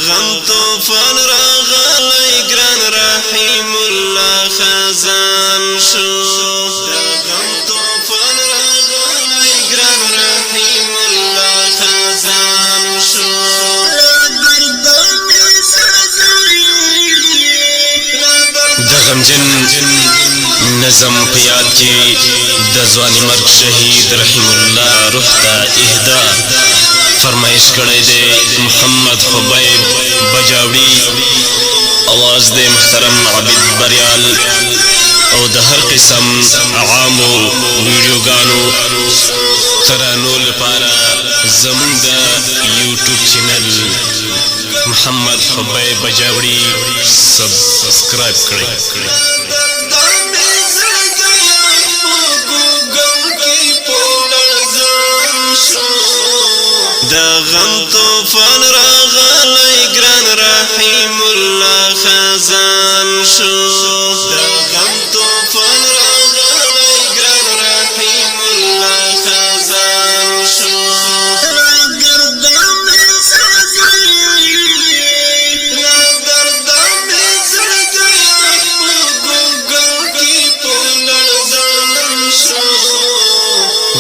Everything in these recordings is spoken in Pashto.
غم طوفان راغلی ګران رحیم الله خزان شو د غم طوفان راغلی ګران رحیم الله خزان شو د غمجن نظم په یاد کې د ځواني مرګ شهید رحیم الله روح ته اهدا فرمایش کړی دی محمد خبیب بجاوړي اواز د محترم عابد بریال او د هر قسم عامو ویډیوګانو ترانو لپاره زموږ د یوټیوب چینل محمد خبیب بجاوړي سبسکرایب کړئ د غم طوفان راغلی ګران رحیم الله خزان شو د غم طوفان راغلی ګران رحیم الله خزان شو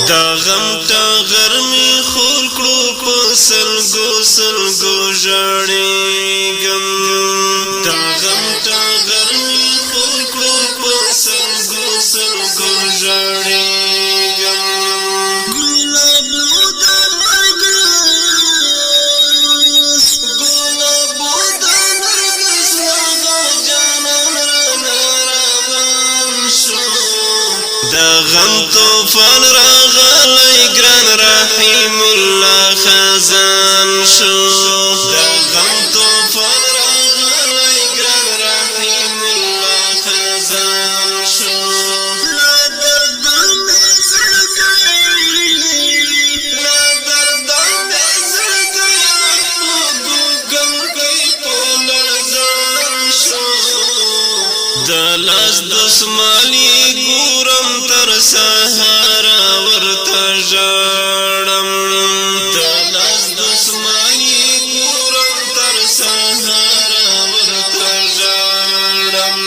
د غم ټغر می خور کړو په سلګو ژړېږم د غم ټغر می خور کړو په سلګو ژړېږم د غم طوفان راغلی ګران رحیم الله خزان شو د غم طوفان راغلی ګران رحیم الله خزان شو د لاس دسمالی ګورم تر سهار ورته ژړم د لاس دسمالی ګورم تر سهار ورته ژړم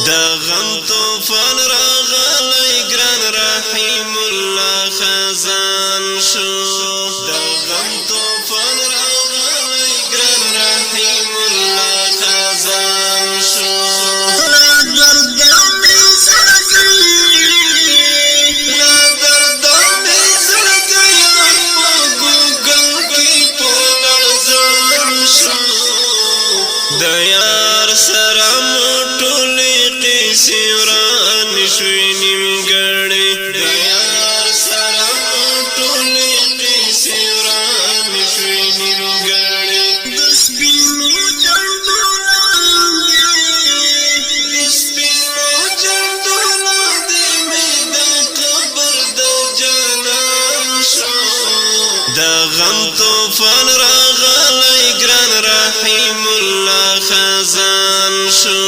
د غم طوفان راغلی ګران رحیم الله خزان شو د غم طوفان راغلی ګران رحیم الله خزان شو د یار سره ټولې قیسې ورانې شوې نیمګړې د یار سره ټولې قیسې ورانې شوې نیمګړې د سپینو جنډو لاندې مې د قبر د جانان شو د غم طوفان راغلی ګران رحیم الله خزان شو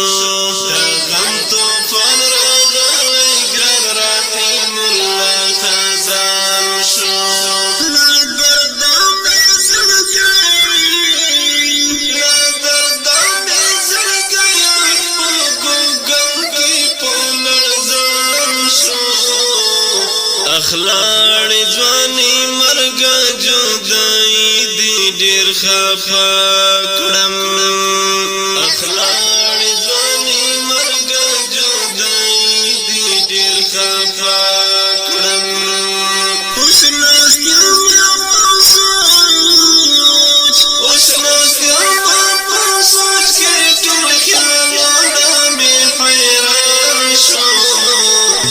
د غم طوفان راغلی ګران رحیم الله خزان شو اخلاړ ځواني مرګ جدای دی ډیر خفا کړم اخلاړ ځواني مرګ جدای دی ډیر خفا کړم اوس ناستم په سوچ کې ټول خیالونه مې حیران شو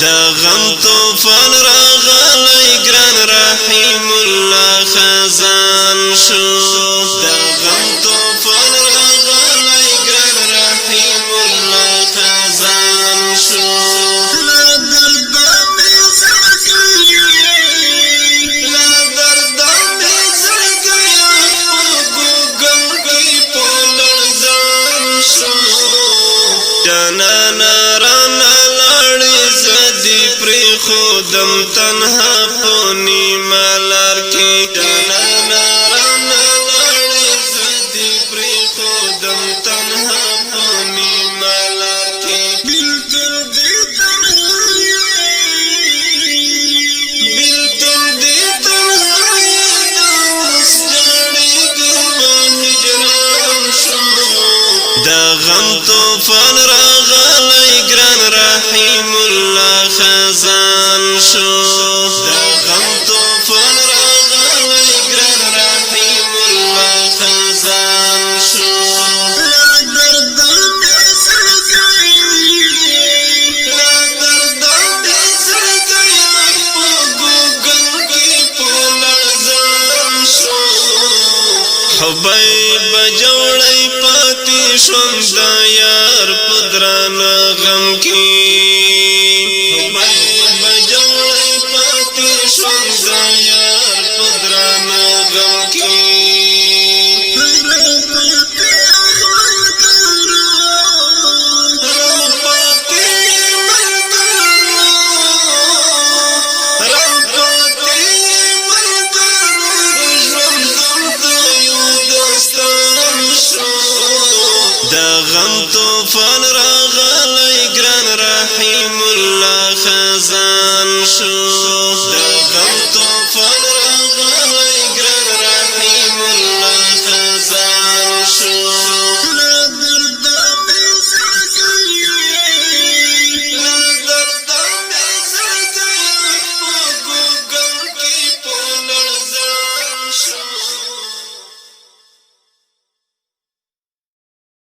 د غم طوفان راغلی ګران رحیم الله خزان شو د غم طوفان راغلی ګران رحیم الله خزان شو جانانا رانا لاړې زدي پرې خودم تنها په نیمه لار کې جانانا رانا لاړې زدي پرې خودم تنها په نیمه لار کې بلکل دې تنهایي بلکل دې تنهایي دا اوس جاړېږم هجران شو دا غم طوفان راغلی ګران رحیم الله خزان شو دا غم طوفان راغلی ګران رحیم الله خزان شو لا درد مې زړګی لا درد مې زړګی په ګوګل کې په لړزان شو حبیب جوړی پاتې شوم د یار په درانه غم کې حبیب جوړی پاتې شوم د یار په درانه غم کې دا غم طوفان راغلی ګران رحیم الله خزان شو دا غم طوفان